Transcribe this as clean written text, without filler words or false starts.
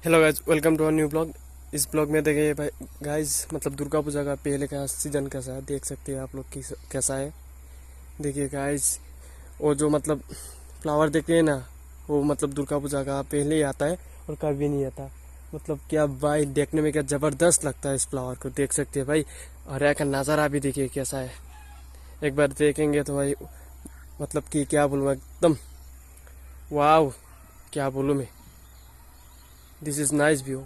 Hello guys, welcome to a new blog. इस blog में देखिए भाई गाइज, मतलब दुर्गा पूजा का पहले का सीजन कैसा है देख सकते हैं आप लोग की कैसा है। देखिए गाइज, वो जो मतलब फ्लावर देखते हैं ना, वो मतलब दुर्गा पूजा का पहले ही आता है और कभी नहीं आता। मतलब क्या भाई, देखने में क्या ज़बरदस्त लगता है। इस फ्लावर को देख सकते हैं भाई, और यहाँ का नज़ारा भी देखिए कैसा है। एक बार देखेंगे तो भाई मतलब कि क्या बोलूँ, एकदम वाव, क्या बोलूँ मैं। This is nice view.